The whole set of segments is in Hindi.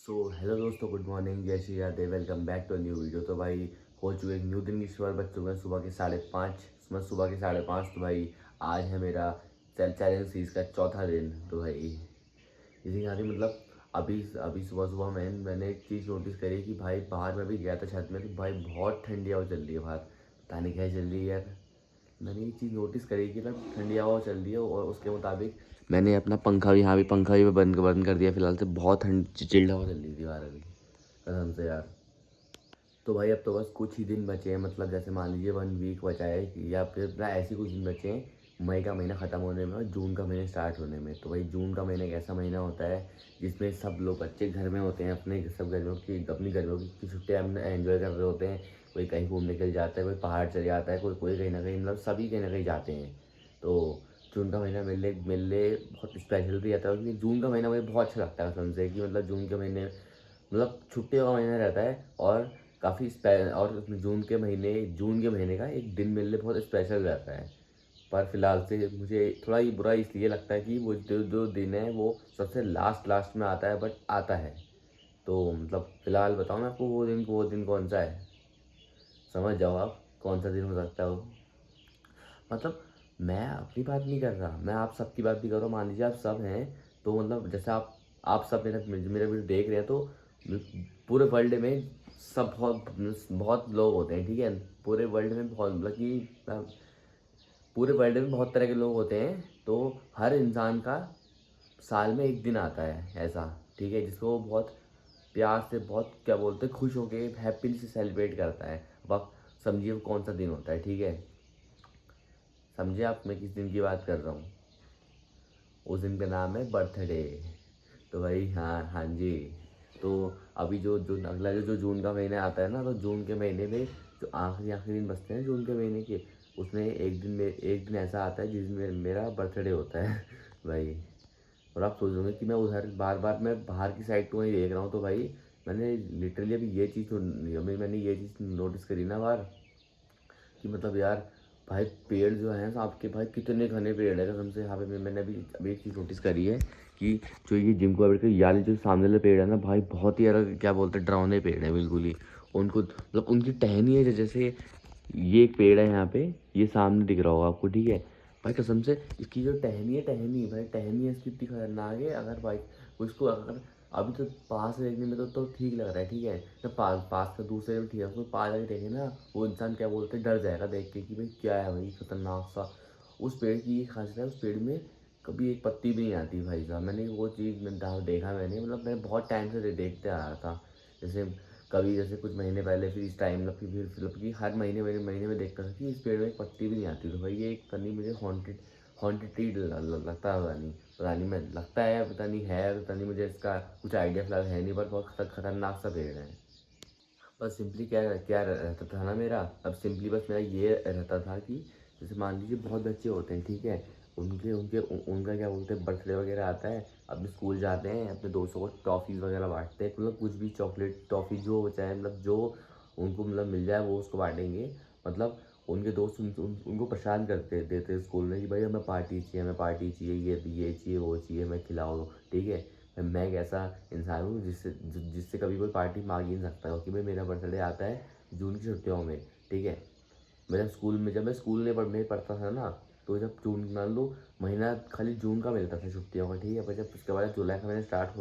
हेलो दोस्तों, गुड मॉर्निंग, जय Shri Radhe. Welcome back to new video. तो भाई हो चुके एक न्यू दिन की शुरुआत, बज चुके हैं सुबह के 5:30। सुबह के 5:30। तो भाई आज है मेरा चैलेंज सीरीज का चौथा दिन। तो भाई इसी यहाँ मतलब अभी अभी सुबह सुबह मैंने एक चीज़ नोटिस करी कि भाई बाहर मैं भी गया था छत में, तो भाई बहुत ठंडी हवा चल रही है बाहर। पता नहीं क्या चल रही है यार। मैंने ये चीज़ नोटिस करी कि ना ठंडी हवा चल रही है, और उसके मुताबिक मैंने अपना पंखा भी, यहाँ भी पंखा भी बंद बंद कर दिया फिलहाल। से बहुत ठंड चिल्ड हवा चल रही थी बाहर अभी, कसम से यार। तो भाई अब तो बस कुछ ही दिन बचे हैं, मतलब जैसे मान लीजिए 1 वीक बचा है, या फिर ना ऐसे कुछ दिन बचे हैं मई का महीना ख़त्म होने में और जून का महीना स्टार्ट होने में। तो भाई जून का महीना एक ऐसा महीना होता है जिसमें सब लोग बच्चे घर में होते हैं, अपने सब गर्मियों की अपनी गर्मियों की छुट्टियाँ एंजॉय कर रहे होते हैं। कोई कहीं घूमने के लिए जाता है, कोई पहाड़ चले जाता है, कोई कोई कहीं ना कहीं, मतलब सभी कहीं ना कहीं जाते हैं। तो जून का महीना मेरे लिए बहुत स्पेशल भी रहता है, क्योंकि जून का महीना मुझे बहुत अच्छा लगता है कसम से। कि मतलब जून के महीने मतलब छुट्टियों का महीना रहता है, और काफ़ी और जून के महीने का एक दिन मेरे लिए बहुत स्पेशल रहता है। पर फिलहाल से मुझे थोड़ा ही बुरा इसलिए लगता है कि वो जो जो दिन है वो सबसे लास्ट लास्ट में आता है, बट आता है। तो मतलब फिलहाल बताओ मैं आपको, वो दिन कौन सा है? समझ जाओ आप कौन सा दिन हो सकता है वो। मतलब मैं अपनी बात नहीं कर रहा, मैं आप सबकी बात भी कर रहा हूँ। मान लीजिए आप सब हैं, तो मतलब जैसे आप सब मेरा मेरा वीडियो देख रहे हैं, तो पूरे वर्ल्ड में सब बहुत बहुत लोग होते हैं, ठीक है। पूरे वर्ल्ड में बहुत, मतलब कि पूरे वर्ल्ड में बहुत तरह के लोग होते हैं। तो हर इंसान का साल में एक दिन आता है ऐसा, ठीक है, जिसको वो बहुत प्यार से, बहुत क्या बोलते हैं, खुश होके हैप्पीली से सेलिब्रेट करता है। अब आप समझिए वो कौन सा दिन होता है, ठीक है। समझे आप मैं किस दिन की बात कर रहा हूँ? उस दिन का नाम है बर्थडे। तो भाई हाँ हाँ जी। तो अभी जो जो अगला जो जून का महीना आता है ना, तो जून के महीने में जो आखिरी आखिरी दिन बचते हैं जून के महीने के, उसमें एक दिन ऐसा आता है जिस दिन मेरा बर्थडे होता है भाई। और आप सोचोगे कि मैं उधर बार बार मैं बाहर की साइड को ही देख रहा हूँ। तो भाई मैंने लिटरली अभी मैंने ये चीज़ नोटिस करी ना बाहर, कि मतलब यार भाई पेड़ जो हैं आपके, भाई कितने घने पेड़ है कसम से। यहाँ पे मैंने अभी अभी एक चीज़ नोटिस करी है कि जो ये जिम को के यार जो सामने वाले पेड़ है ना भाई, बहुत ही यार क्या बोलते हैं, डरावने पेड़ है बिल्कुल ही। उनको मतलब उनकी टहनी है, जैसे ये एक पेड़ है यहाँ पे, ये सामने दिख रहा होगा आपको, ठीक है। भाई कसम से इसकी जो टहनी है, टहनी भाई टहनी है इसकी इतनी खतरनाक है। अगर भाई उसको अगर अभी तो पास से देखने में तो ठीक लग रहा है, ठीक है। जब पास का दूसरे में ठीक है, उसको पास आके देखे ना, वो इंसान क्या बोलते हैं, डर जाएगा देख के कि भाई क्या है भाई खतरनाक सा। उस पेड़ की ये खासियत है, उस पेड़ में कभी एक पत्ती भी नहीं आती भाई साहब। मैंने वो चीज़ देखा मैंने, मतलब मैं बहुत टाइम से देखते आ रहा था। जैसे कभी जैसे कुछ महीने पहले, फिर इस टाइम, मतलब फिर मतलब कि हर महीने में देखता था कि इस पेड़ में एक पत्ती भी नहीं आती। तो भाई ये एक पता नहीं मुझे हॉन्टेड हॉन्टेड ट्री लगता है। पता नहीं मैं लगता है, पता नहीं मुझे इसका कुछ आइडिया फिलहाल है नहीं, पर बहुत खतरनाक सा पेड़ है। बस सिंपली क्या क्या रहता था ना मेरा, अब सिंपली बस मेरा ये रहता था कि जैसे मान लीजिए बहुत बच्चे होते हैं, ठीक है। उनके उनके उनका क्या बोलते हैं, बर्थडे वगैरह आता है, अपने स्कूल जाते हैं, अपने दोस्तों को टॉफ़ीज़ वगैरह बांटते हैं, मतलब कुछ भी चॉकलेट टॉफ़ी जो हो चाहे, मतलब जो उनको मतलब मिल जाए वो उसको बांटेंगे। मतलब उनके दोस्त उनको परेशान करते देते स्कूल में कि भाई हमें पार्टी चाहिए, हमें पार्टी चाहिए, ये चाहिए, वो चाहिए, हमें खिलाओ, ठीक है। मैं एक ऐसा इंसान हूँ जिससे कभी कोई पार्टी मांग ही नहीं सकता, क्योंकि भाई मेरा बर्थडे आता है जून की छुट्टियों में, ठीक है। जब मैं स्कूल में पढ़ता था ना, तो जब जून मान लो महीना खाली जून का मिलता था छुट्टियों का, ठीक है। पर जब उसके बाद जुलाई का महीना स्टार्ट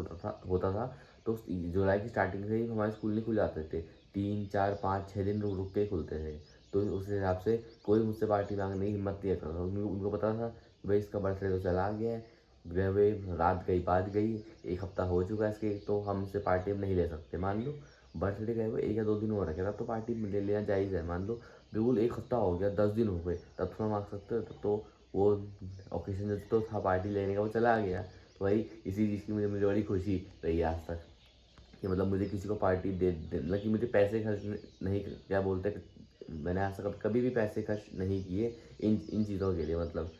होता था, तो जुलाई की स्टार्टिंग से ही हमारे स्कूल नहीं खुल जाते थे। 3 4 5 6 दिन रुक रुक के ही खुलते थे। तो उस हिसाब से कोई मुझसे पार्टी मांगने की हिम्मत नहीं करता था। उनको पता था कि भाई इसका बर्थडे तो चला गया है, गए हुए रात गई बात गई, एक हफ्ता हो चुका है इसके, तो हम इससे पार्टी अब नहीं ले सकते। मान लो बर्थडे गए हुए 1 या 2 दिन हो रखे, तब तो पार्टी ले लेना जायज़ है। मान लो बिल्कुल एक हफ्ता हो गया, 10 दिन हो गए, तब थोड़ा मांग सकते हो, तब तो वो ओकेजन जो तो था पार्टी लेने का वो चला गया। तो भाई इसी चीज़ की मुझे मुझे बड़ी खुशी रही आज तक, कि मतलब मुझे किसी को पार्टी मतलब कि मुझे पैसे खर्च नहीं, क्या बोलते हैं, मैंने आज तक कभी भी पैसे खर्च नहीं किए इन इन चीज़ों के लिए। मतलब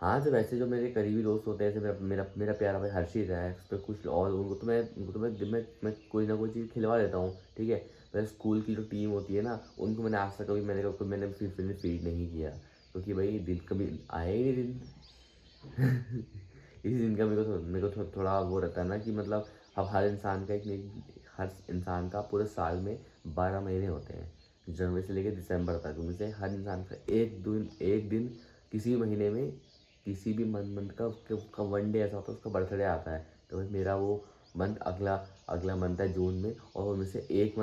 हाँ, जब ऐसे जो मेरे करीबी दोस्त होते हैं, जैसे मेरा मेरा मेरा प्यारा भाई हर्षित है, उस पर कुछ और उनको तो मैं कोई ना कोई चीज़ खिलवा देता हूँ, ठीक है। वैसे स्कूल की जो टीम होती है ना, उनको मैंने आज तक कभी मैंने फिर फीड नहीं किया, क्योंकि भाई दिन कभी आए ही नहीं दिन इसी दिन का मेरे को थोड़ा वो रहता है ना, कि मतलब अब हर इंसान का पूरे साल में 12 महीने होते हैं, जनवरी से लेकर दिसंबर तक। उनमें से हर इंसान का एक दिन किसी महीने में किसी भी मंथ का उसका वन डे ऐसा होता है, उसका बर्थडे आता है। तो भाई मेरा वो मंथ अगला मंथ है जून में, और उनमें से एक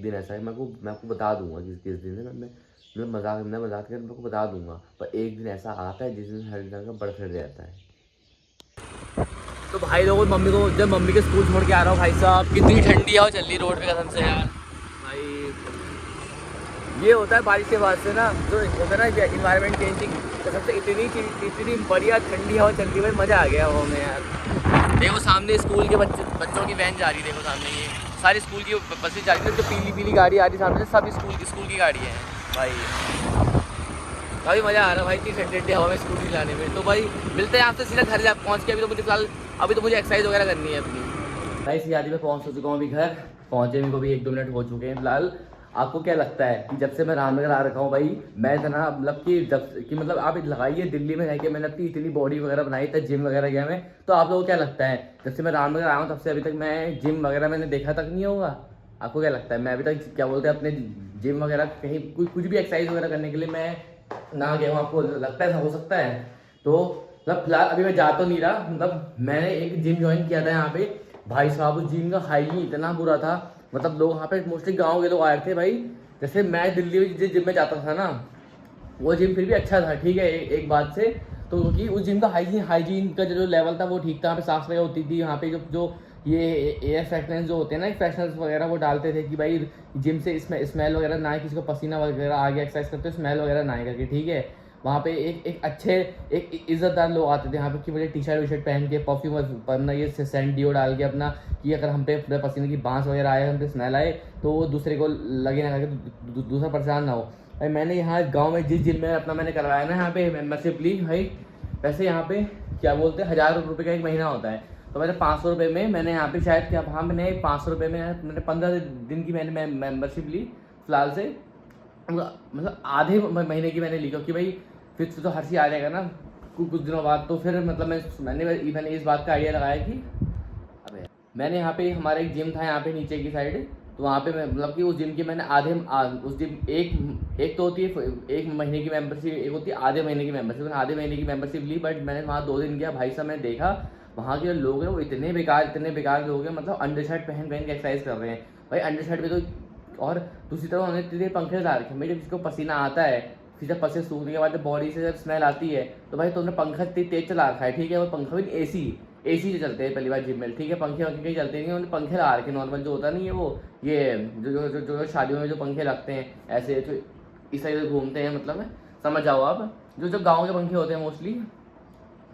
दिन ऐसा है, मैं आपको बता दूंगा किस दिन है। मैं मजाक कर मैं आपको बता दूंगा, पर एक दिन ऐसा आता है जिस दिन हर इंसान का बर्थडे आता है। तो भाई लोगों जब मम्मी के स्कूल छोड़ के आ रहा हूँ, भाई साहब कितनी ठंडी हवा चल रही रोड पे कसम से यार। भाई ये होता है बारिश के बाद से ना, जो होता है ना इन्वायरमेंट चेंजिंग, कसम से इतनी बढ़िया ठंडी हवा चल रही है भाई, मज़ा आ गया हवा में यार। देखो सामने स्कूल के बच्चों की वैन जा रही है, देखो सामने ये सारी स्कूल की बसें जा रही है, जो पीली गाड़ी आ रही है सामने से, सब स्कूल की गाड़ी है भाई। काफ़ी मज़ा आ रहा है भाई इतनी ठंडी हवा में स्कूटी चलाने में। तो भाई मिलते हैं आपसे सीधा घर पहुँच के। अभी तो मुझे एक्सरसाइज वगैरह करनी है अपनी। भाई इसी आदि में पहुँच चुका हूँ, अभी घर पहुँचे मेरे को भी 1-2 मिनट हो चुके हैं फिलहाल। आपको क्या लगता है कि जब से मैं रामनगर आ रखा हूँ भाई, मैं इतना मतलब आप लगाइए दिल्ली में रह के मैंने अपनी इतनी बॉडी वगैरह बनाई, तब जिम वगैरह गया मैं, तो आप लोगों को क्या लगता है जब से मैं रामनगर आया हूँ तब से अभी तक मैं जिम वगैरह मैंने देखा तक नहीं होगा? आपको क्या लगता है मैं अभी तक क्या बोलते हैं अपने जिम वगैरह कहीं कुछ भी एक्सरसाइज वगैरह करने के लिए मैं ना गया हूँ? आपको लगता है ऐसा हो सकता है? तो मतलब फिलहाल अभी मैं जा तो नहीं रहा, मतलब मैंने एक जिम ज्वाइन किया था यहाँ पे। भाई साहब उस जिम का हाइजीन इतना बुरा था, मतलब लोग वहाँ पे मोस्टली गाँव के लोग आए थे भाई। जैसे मैं दिल्ली में जिस जिम में जाता था ना, वो जिम फिर भी अच्छा था, ठीक है एक बात से, तो क्योंकि उस जिम का हाइजीन का जो लेवल था वो ठीक था। यहाँ पे साफ सफाई होती थी, यहाँ पे जो ये एयर फ्रेशनर्स जो होते हैं ना, फ्रेशनर्स वगैरह वो डालते थे कि भाई जिम से स्मेल वगैरह ना आए, किसी को पसीना वगैरह आ गया एक्सरसाइज करते स्मेल वगैरह ना आए करके, ठीक है। वहाँ पे एक इज्जतदार लोग आते थे यहाँ पे कि मुझे टी शर्ट पहन के परफ्यूम अपना ये सेंट डिओ डाल के अपना, कि अगर हम पे पसीने की बांस वगैरह आए, हम पे स्मेल आए, तो वो दूसरे को लगे ना करके दूसरा परेशान ना हो। भाई मैंने यहाँ गांव में जिस जिम में अपना मैंने करवाया ना यहाँ पे मेम्बरशिप ली भाई, वैसे यहाँ पे क्या बोलते हैं 1000 रुपये का एक महीना होता है। तो मैंने 500 रुपये में मैंने यहाँ पे शायद क्या, हाँ मैंने 500 रुपये में मैंने 15 दिन की मैंने मेम्बरशिप ली फिलहाल से, मतलब आधे महीने की मैंने ली, क्योंकि भाई फिर तो हर चीज़ आ जाएगा ना कुछ दिनों बाद। तो फिर मतलब मैंने इस बात का आइडिया लगाया कि अबे मैंने यहाँ पे हमारा एक जिम था यहाँ पे नीचे की साइड, तो वहाँ पे मैं मतलब कि उस जिम की मैंने उस जिम एक तो होती है एक महीने की मेंबरशिप, एक होती है आधे महीने की मेंबरशिप। मैंने आधे महीने की मेंबरशिप ली, बट मैंने वहाँ 2 दिन गया भाई साहब, मैंने देखा वहाँ के लोग हैं वो इतने बेकार लोग हैं, मतलब अंडर शर्ट पहन के एक्सरसाइज कर रहे हैं भाई। अंडर शर्ट में तो, और दूसरी तरफ उन्होंने इतने पंखे ला रखे भाई, जब जिसको पसीना आता है फिर जब पसीने सूखने के बाद जब बॉडी से जब स्मेल आती है, तो भाई तुमने पंखा तेज चला रखा है, ठीक है, वो पंखा भी एसी से चलते हैं पहली बार जिम में, ठीक है, पंखे कहीं चलते नहीं, उन्होंने पंखे लगा रखे नॉर्मल जो होता नहीं है वो, ये जो शादियों में जो पंखे लगते हैं ऐसे जो इस साइड से घूमते हैं, मतलब समझ जाओ आप, जो गाँव के पंखे होते हैं मोस्टली,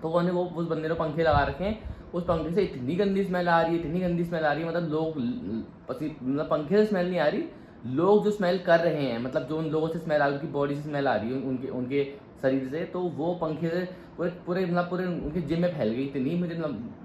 तो उन्होंने वो उस बंदे ने पंखे लगा रखे हैं। उस पंखे से इतनी गंदी स्मेल आ रही है, मतलब लोग मतलब पंखे से स्मेल नहीं आ रही, लोग जो स्मेल कर रहे हैं, मतलब जो उन लोगों से स्मेल आ रही है, उनकी बॉडी से स्मेल आ रही है, उनके शरीर से, तो वो पंखे से पूरे उनके जिम में फैल गई। इतनी मुझे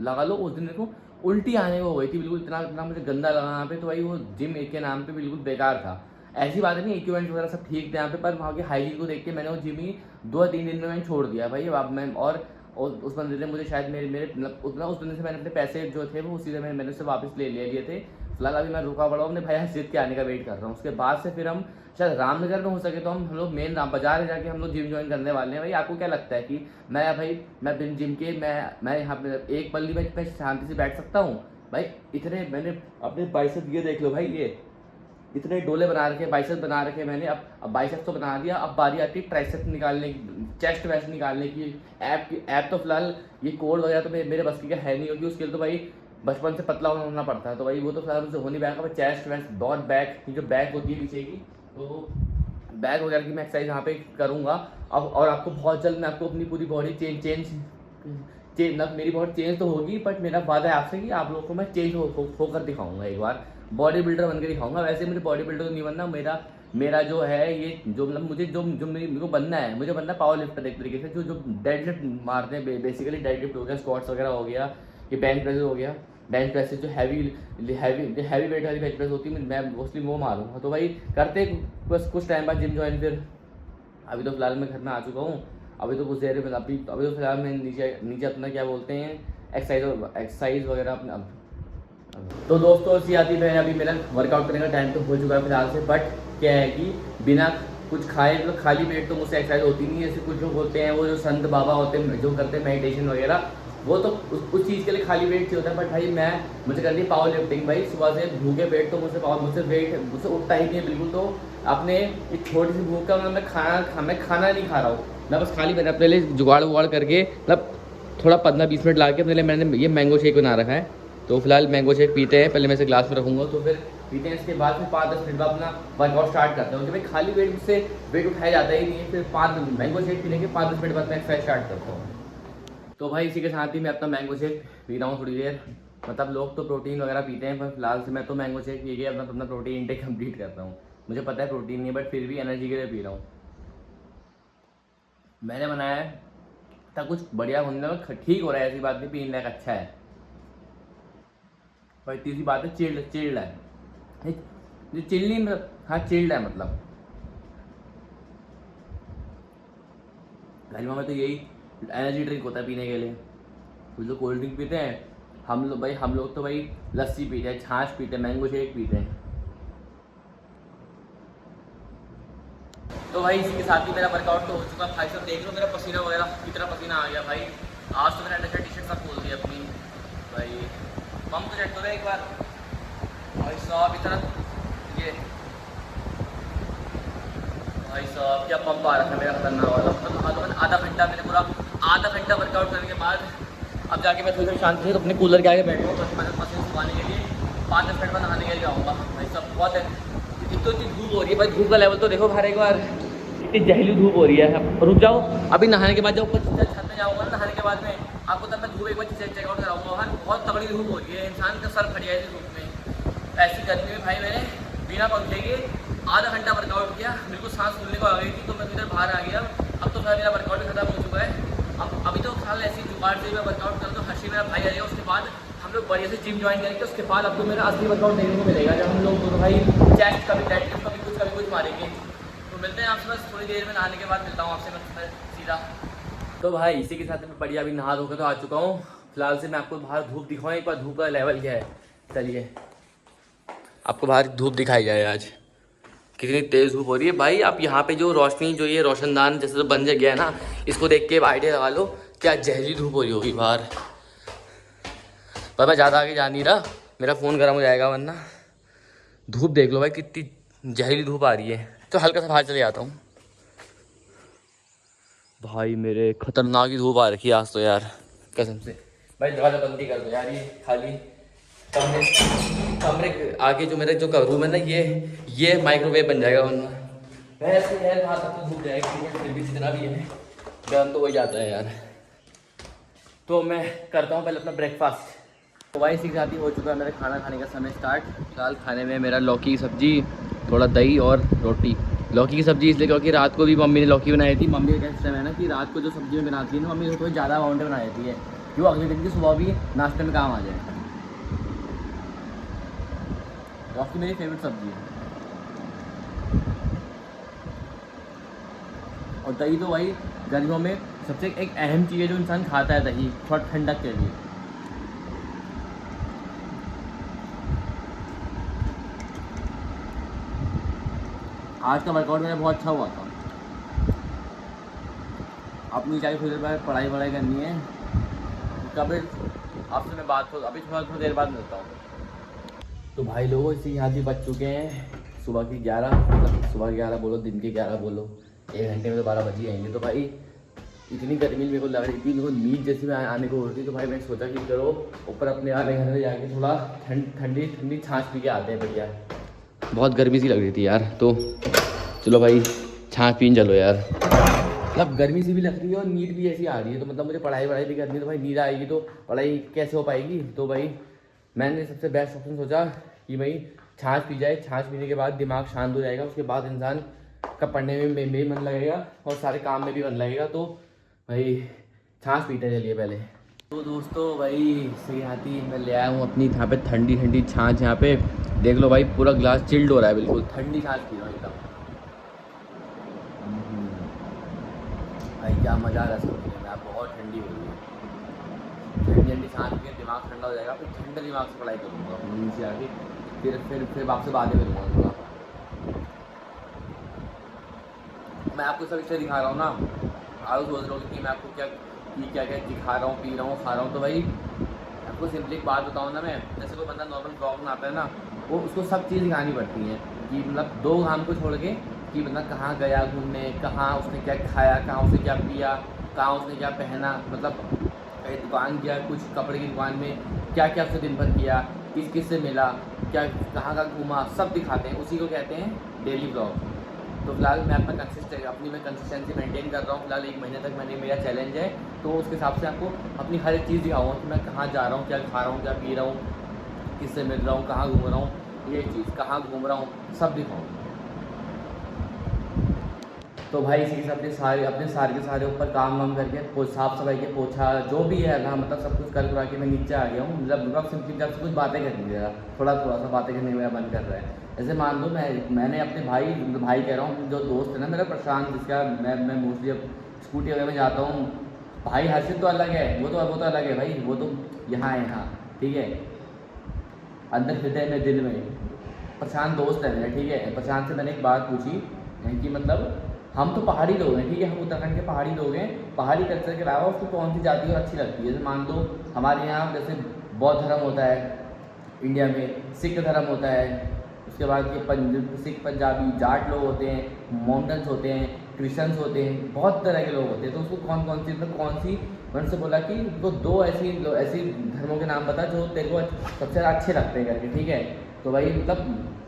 लगा लो उस दिन मेरे को उल्टी आने को हो गई थी बिल्कुल, इतना मुझे गंदा लगा यहाँ पे। तो भाई वो जिम एक के नाम पे बिल्कुल बेकार था। ऐसी बात नहीं, इक्विपमेंट्स वगैरह सब ठीक थे यहाँ पे, पर वहाँ के हाइजीन को देख के मैंने वो जिम ही 2-3 दिन में मैंने छोड़ दिया भाई। अब मैं और उस बंदे ने मुझे शायद मेरे मतलब उस बंदे से मैंने अपने पैसे जो थे वो उसी से मैंने उससे वापस ले लिए थे। फिलहाल अभी मैं रुका पड़ा हूँ अपने भाई हसीद के आने का वेट कर रहा हूँ। उसके बाद से फिर हम शायद रामनगर में हो सके तो हम लोग मेन बाजार में जाके हम लोग जिम ज्वाइन करने वाले हैं। भाई आपको क्या लगता है कि मैं बिन जिम के मैं यहाँ पे एक पल्ली में शांति से बैठ सकता हूँ? भाई इतने मैंने अपने बाइसेप्स ये देख लो भाई, ये इतने डोले बना रखे, बाइसेप्स बना रखे मैंने। अब बाइसेप्स तो बना दिया, अब बारी आती है ट्राइसेप्स निकालने की, चेस्ट वेस्ट निकालने की। ऐप तो फिलहाल ये कोड वगैरह तो मेरे बस की है नहीं, क्योंकि उसके लिए तो भाई बचपन से पतला होना पड़ता है, तो भाई वो तो फिलहाल मुझसे हो नहीं पाएगा। चेस्ट वेस्ट बहुत बैक की जो बैक होती है पीछे की, तो बैक वगैरह की मैं एक्सरसाइज यहाँ पे करूँगा। अब और आपको बहुत जल्द मैं आपको अपनी पूरी बॉडी चेंज मतलब मेरी बॉडी चेंज तो होगी, बट मेरा वादा है आपसे कि आप लोगों को मैं चेंज होकर दिखाऊंगा, एक बार बॉडी बिल्डर बनकर दिखाऊंगा। वैसे मुझे बॉडी बिल्डर तो नहीं बनना, मेरा जो है ये जो मतलब मुझे जो मेरे को बनना है, मुझे बनना पावर लिफ्टर एक तरीके से, जो डेड लिफ्ट मारते हैं बेसिकली। डेड लिफ्ट हो गया, स्क्वाट्स वगैरह हो गया, ये बेंच प्रेस हो गया। बेंच प्रेस जो हैवी वेट वाली बेंच प्रेस होती है, मैं मोस्टली वो मारूंगा। तो भाई करते बस कुछ टाइम बाद जिम ज्वाइन। फिर अभी तो फिलहाल मैं घर में आ चुका हूँ, अभी तो कुछ देर में अभी तो फिलहाल मैं नीचे अपना क्या बोलते हैं एक्सरसाइज वगैरह अपना तो दोस्तों ऐसी आती है, अभी मेरा वर्कआउट करने का टाइम तो हो चुका है फिलहाल से, बट क्या है कि बिना कुछ खाए मतलब खाली पेट तो मुझसे एक्सरसाइज होती नहीं है। जैसे कुछ लोग होते हैं, वो जो संत बाबा होते हैं जो करते हैं मेडिटेशन वगैरह, वो तो उस चीज़ के लिए खाली पेट चाहिए होता है। बट भाई मुझे करनी है पावर लिफ्टिंग। भाई सुबह से भूखे पेट तो मुझसे उठता ही नहीं है बिल्कुल। तो अपने एक छोटी सी भूख का मैं खाना नहीं खा रहा हूँ, मैं बस खाली मैंने अपने लिए जुगाड़ वुगाड़ करके मतलब थोड़ा 15-20 मिनट ला के अपने लिए मैंने ये मैंगो शेक बना रखा है। तो फिलहाल मैंगो शेक पीते हैं, पहले मैं इसे ग्लास में रखूँगा तो फिर पीते हैं। इसके बाद फिर 5-10 मिनट बाद अपना वर्कआउट स्टार्ट करते हैं, क्योंकि भाई खाली पेट से वेट उठाया जाता ही नहीं है। फिर 5 मैंगो शेक पीने के 5-10 मिनट बाद मैं एक्सरसाइज स्टार्ट करता हूँ। तो भाई इसी के साथ ही मैं अपना मैंगो शेक पी रहा हूँ थोड़ी देर। मतलब लोग तो प्रोटीन वगैरह पीते हैं, पर फिलहाल से मैं तो मैंगो शेक पी के अपना प्रोटीन इंटेक कंप्लीट करता हूँ। मुझे पता है प्रोटीन नहीं, बट फिर भी एनर्जी के लिए पी रहा हूँ। मैंने बनाया है था कुछ बढ़िया होने में, ठीक हो रहा है, ऐसी बात नहीं, पीने लायक अच्छा है। भाई तीसरी बात है चिल्ड है। ये चिल्ड नहीं मतलब, हाँ चिल्ड है मतलब। गर्मियों में तो यही एनर्जी ड्रिंक होता है पीने के लिए। कुछ लोग कोल्ड ड्रिंक पीते हैं, हम लोग तो भाई लस्सी पीते हैं, छाछ पीते हैं, मैंगो शेक पीते हैं। तो भाई इसी के साथ ही मेरा वर्कआउट तो हो चुका। भाई सब देख लो मेरा पसीना वगैरह कितना पसीना आ गया भाई। आज तो मैंने अंडर टी शर्ट सब खोल दी अपनी। भाई पंप तो चेक करो एक बार भाई साहब, इतना ये भाई साहब क्या पंप आ रखा है मेरा खतरनाक वाला। मतलब आधा घंटा मैंने पूरा आधा घंटा वर्कआउट करने के बाद अब जाके मैं थोड़ी देर शांति से अपने कूलर के आगे बैठूँगा, पसीने सुखाने के लिए। 5-10 मिनट बाद नहाने के लिए जाऊँगा। भाई सब बहुत है, एक तो इतनी धूप हो रही है भाई, धूप का लेवल तो देखो बाहर एक बार, इतनी जहली धूप हो रही है। रुक जाओ, अभी नहाने के बाद जब ऊपर छत में जाऊँगा ना, नहाने के बाद में आपको तब मैं धूप एक बार चेकआउट कराऊँगा। बाहर बहुत तगड़ी धूप हो रही है, इंसान का सर फट जाए इस धूप में। ऐसी गर्मी में भाई मैंने बिना पंखे के आधा घंटा वर्कआउट किया, बिल्कुल सांस फूलने को आ गई थी, तो मैं इधर बाहर आ गया। अब तो फिर मेरा वर्कआउट भी खत्म हो चुका है। अब अभी तो फिलहाल ऐसी जुगाड़ से मैं वर्कआउट करूँ तो हर्षी मेरा भाई आ जाएगा, उसके बाद हम लोग बढ़िया से जिम ज्वाइन करेंगे। उसके बाद अब तो मेरा असली वर्कआउट देखने को मिलेगा, जब हम लोग दोनों भाई चेस्ट कभी डेडलिफ्ट कभी कुछ मारेंगे। तो मिलते हैं आपसे बस थोड़ी देर में, नहाने के बाद मिलता हूँ आपसे मैं सीधा। तो भाई इसी के साथ मैं बढ़िया अभी नहा धोकर तो आ चुका हूँ। फिलहाल से मैं आपको बाहर धूप दिखाऊँ एक बार, धूप का लेवल क्या है। चलिए आपको बाहर धूप दिखाई जाए आज कितनी तेज़ धूप हो रही है। भाई आप यहाँ पे जो रोशनी जो ये रोशनदान जैसे तो बन गया है ना, इसको देख के आइडिया लगा लो क्या जहरी धूप हो रही होगी बाहर। पर मैं ज़्यादा आगे जा नहीं रहा, मेरा फ़ोन गर्म हो जाएगा वरना। धूप देख लो भाई कितनी जहरीली धूप आ रही है। तो हल्का सा बाहर चले जाता हूँ। भाई मेरे खतरनाक ही धूप आ रखी है आज तो यार, कसम से। भाई दरवाजा बंद ही कर दो यार, ये खाली कमरे आगे जो मेरा जो रूम है ना, ये माइक्रोवेव बन जाएगा वरना। वैसे यार वहाँ तक तो धूप जाएगी, फिर भी जितना भी है गर्म तो हो जाता है यार। तो मैं करता हूँ पहले अपना ब्रेकफास्ट। तो भाई इसी के साथ ही हो चुका है मेरा खाना खाने का समय स्टार्ट। फिलहाल खाने में मेरा लौकी की सब्ज़ी, थोड़ा दही और रोटी। लौकी की सब्ज़ी इसलिए क्योंकि रात को भी मम्मी ने लौकी बनाई थी। मम्मी का सिस्टम है ना कि रात को जो सब्ज़ी में बनाती है ना मम्मी, थोड़ी ज़्यादा अमाउंट में बना देती है, जो अगले दिन की सुबह भी नाश्ते में काम आ जाए। लौकी मेरी फेवरेट सब्ज़ी है। और दही तो भाई गर्मियों में सबसे एक अहम चीज़ है जो इंसान खाता है, दही थोड़ा ठंडक के लिए। आज का वर्कआउट मेरा बहुत अच्छा हुआ था। अपनी चाहिए थोड़ी देर बाद पढ़ाई करनी है, कब आपसे मैं बात हो अभी थोड़ी देर बाद मिलता हूँ। तो भाई लोगों इसी यहाँ भी बज चुके हैं सुबह की 11, मतलब सुबह 11 बोलो दिन के 11 बोलो, 1 घंटे में तो 12 बज ही आएंगे। तो भाई इतनी गर्मी मेरे को लग रही थी, मेरे को नींद जैसी में आने को हो रही थी। तो भाई मैंने सोचा कि चलो ऊपर अपने वाले घर में जाके थोड़ा ठंडी छाछ पी के आते हैं बढ़िया। बहुत गर्मी सी लग रही थी यार, तो चलो भाई छाछ पीन चलो यार। मतलब गर्मी सी भी लग रही है और नींद भी ऐसी आ रही है, तो मतलब मुझे पढ़ाई भी करनी है। तो भाई नींद आएगी तो पढ़ाई कैसे हो पाएगी। तो भाई मैंने सबसे बेस्ट ऑप्शन सोचा कि भाई छाछ पी जाए। छाछ पीने के बाद दिमाग शांत हो जाएगा, उसके बाद इंसान का पढ़ने में भी मन लगेगा और सारे काम में भी मन लगेगा। तो भाई छाछ पीते चलिए पहले। तो दोस्तों भाई सही आती मैं ले आया हूँ अपनी यहाँ पे ठंडी छाछ। यहाँ पे देख लो भाई पूरा ग्लास चिल्ड हो रहा है, बिल्कुल ठंडी छाछ पी रहा हूँ एकदम। भाई क्या मज़ा आ रहा है सब पीने में, बहुत ठंडी हो रही है। ठंडी ठंडी सांस के दिमाग ठंडा हो जाएगा, फिर ठंडे दिमाग से पढ़ाई करूँगा अपनी नीचे आके, फिर आपसे बातें करूँगा थोड़ा। मैं आपको सब इसलिए दिखा रहा हूँ ना, आप सोच रहे हो कि मैं आपको क्या क्या दिखा रहा हूँ, पी रहा हूँ, खा रहा हूँ। तो भाई आपको सिंपली एक बात बताऊँ ना, मैं जैसे कोई बंदा नॉर्मल ब्लॉग में आता है ना, वो उसको सब चीज़ दिखानी पड़ती हैं कि मतलब 2 काम को छोड़ के कि मतलब कहाँ गया घूमने, कहाँ उसने क्या खाया, कहाँ उसने क्या पिया, कहाँ उसने क्या पहना, मतलब कहीं दुकान गया, कुछ कपड़े की दुकान में क्या क्या उसने दिन भर किया, किस किस से मिला, क्या कहाँ घूमा, सब दिखाते हैं। उसी को कहते हैं डेली ब्लॉग। तो फिलहाल मैं अपनी कंसिस्टेंसी मेंटेन कर रहा हूँ। फिलहाल 1 महीने तक मेरा चैलेंज है, तो उसके हिसाब से आपको अपनी हर एक चीज़ दिखाऊँगा कि मैं कहाँ जा रहा हूँ, क्या खा रहा हूँ, क्या पी रहा हूँ, किससे मिल रहा हूँ, कहाँ घूम रहा हूँ, ये चीज़ कहाँ घूम रहा हूँ, सब दिखाऊँगा। तो भाई इसी के साथ अपने सारे के सारे ऊपर काम वाम करके साफ़ सफाई के पोछा जो भी है ना, मतलब सब कुछ कर के मैं नीचे आ गया हूँ। मतलब सिंपली जब से कुछ बातें करनी है, थोड़ा सा बातें करने में मेरा मन कर रहा है। जैसे मान लो मैंने अपने भाई कह रहा हूँ, जो दोस्त है ना मेरा प्रशांत, जिसका मैं मोस्टली अब स्कूटी वगैरह में जाता हूँ। भाई हर्षित तो अलग है, वो तो अलग है भाई, वो तो यहाँ है, यहाँ ठीक है, अंदर हृदय में, दिल में। प्रशांत दोस्त है मेरा, ठीक है। प्रशांत से मैंने एक बात पूछी कि मतलब हम तो पहाड़ी लोग हैं, ठीक है, हम उत्तराखंड के पहाड़ी लोग हैं, पहाड़ी कल्चर के अलावा उसको कौन सी जाति और अच्छी लगती है। जैसे मान लो हमारे यहाँ जैसे बौद्ध धर्म होता है इंडिया में, सिख धर्म होता है, उसके बाद ये सिख, पंजाबी, जाट लोग होते हैं, मोमडन्स होते हैं, क्रिश्चियंस होते हैं, बहुत तरह के लोग होते हैं। तो उसको कौन सी मैंने उससे बोला कि तो 2 ऐसी धर्मों के नाम बता जो तेरे को सबसे अच्छे लगते हैं करके, ठीक है। तो भाई मतलब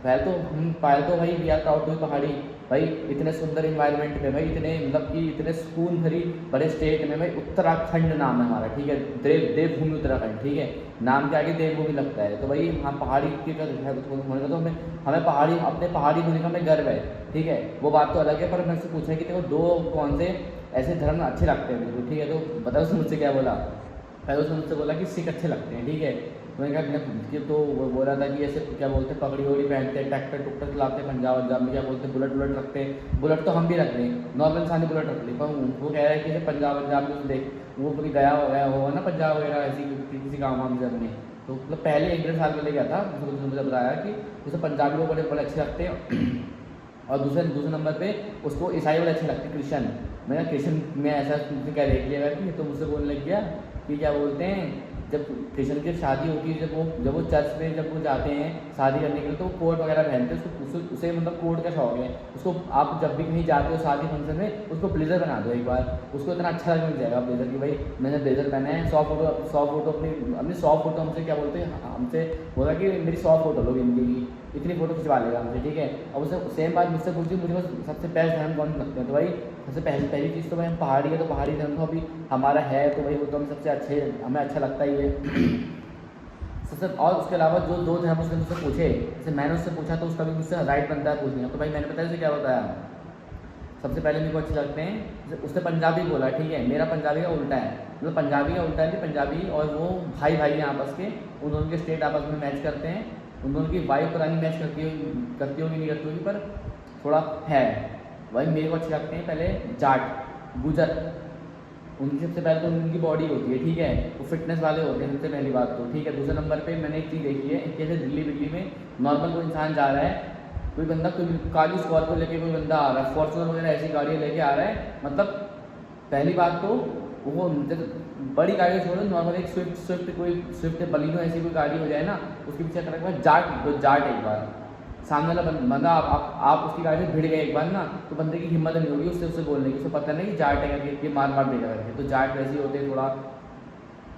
पहले तो भाई वी आर प्राउड टू पहाड़ी भाई, इतने सुंदर इन्वायरमेंट में भाई, इतने मतलब कि इतने सुकून भरी बड़े स्टेट में भाई, उत्तराखंड नाम है हमारा, ठीक है, देवभूमि उत्तराखंड, ठीक है, नाम के आगे देवभूमि लगता है। तो भाई हम पहाड़ी के होने का तो हमें अपने पहाड़ी होने का हमें गर्व है, ठीक है, वो बात तो अलग है। पर मैं उससे पूछा कि तेरे को 2 कौन से ऐसे धर्म अच्छे लगते हैं बिल्कुल, ठीक है। तो बताओ उसने मुझसे क्या बोला। पहले उसने मुझसे बोला कि सिख अच्छे लगते हैं, ठीक है। तो मैंने कहा तो वो बोला था कि ऐसे क्या बोलते हैं, पगड़ी वगड़ी पहनते हैं, ट्रैक्टर टुक्टर चलाते हैं, पंजाब में क्या बोलते हैं, बुलेट रखते हैं। बुलेट तो हम भी रख रहे हैं, नॉर्मल इंसान बुलेट रख ली, पर वो कह रहा है कि पंजाब में देख वो कभी गया होगा ना पंजाब वगैरह ऐसी किसी गाँव वाम से अपने। तो मतलब पहले 1-1.5 साल पहले गया था, मुझे बताया कि उसे पंजाबी लोग बड़े अच्छे लगते हैं और दूसरे नंबर पे उसको ईसाई वाले अच्छे लगते हैं, क्रिश्चियन। मैंने क्रिश्चियन में ऐसा क्या देख लिया कि तो मुझसे बोलने लग गया कि क्या बोलते हैं, जब क्रिश्चियन की शादी होती है, जब वो चर्च में जब वो जाते हैं शादी करने के लिए, तो वो कोट वगैरह पहनते हैं। उसे मतलब कोट का शौक है उसको। आप जब भी कहीं जाते हो शादी फंक्शन में, उसको ब्लेजर बना दो एक बार, उसको इतना अच्छा लग जाएगा ब्लेजर कि भाई मैंने ब्लेजर पहना है। 100 फोटो अपनी 100 फोटो हमसे क्या बोलते हैं, हमसे बोला कि मेरी 100 फोटो लो इनकी, इतनी फ़ोटो खिंचवा लेगा हमसे, ठीक है। और उससे सेम बात मुझसे पूछी, मुझे बस सबसे बेस्ट धर्म कौन लगते हैं। तो भाई सबसे पहली चीज़ तो भाई हम पहाड़ी है, तो पहाड़ी धर्म तो अभी हमारा है, तो भाई वो तो हमें सबसे अच्छे, हमें अच्छा लगता ही है सबसे। और उसके अलावा जो 2 धर्म उसने मुझसे पूछे, जैसे मैंने उससे पूछा तो उसका भी मुझसे राइट बनता है पूछने का। तो भाई मैंने बताया उसे क्या बताया, सबसे पहले मेरे को अच्छे लगते हैं, उसने पंजाबी बोला, ठीक है, मेरा पंजाबी का उल्टा है, मतलब पंजाबी का उल्टा है कि पंजाबी और वो भाई हैं आपस के, उन दोनों के स्टेट आपस में मैच करते हैं। उन दोनों की वाइफ पता नहीं मैच करती होगी नहीं करती होगी, पर थोड़ा है। वही मेरे को अच्छे लगते हैं पहले जाट, गुजर। उनकी सबसे पहले तो उनकी बॉडी होती है, ठीक है, वो फिटनेस वाले होते हैं सबसे पहली बात तो, ठीक है। दूसरे नंबर पे मैंने एक चीज़ देखी है, जैसे दिल्ली में नॉर्मल कोई इंसान जा रहा है, कोई बंदा कोई काली स्कॉर्पियो लेके कोई बंदा आ रहा है, फॉर्चूनर वगैरह ऐसी गाड़ियाँ लेके आ रहा है, मतलब पहली बात तो वो बड़ी गाड़ी छोड़ो, नॉर्मल एक स्विफ्ट बलिनो ऐसी कोई गाड़ी हो जाए ना, उसके पीछे कर रखा जाट एक बार सामने वाला बंदा आप उसकी गाड़ी में भिड़ गए एक बार ना, तो बंदे की हिम्मत नहीं होगी उससे बोलने की, उसको पता नहीं कि जाट है करके, ये मार देगा करके। तो जाट वैसे ही होते हैं, थोड़ा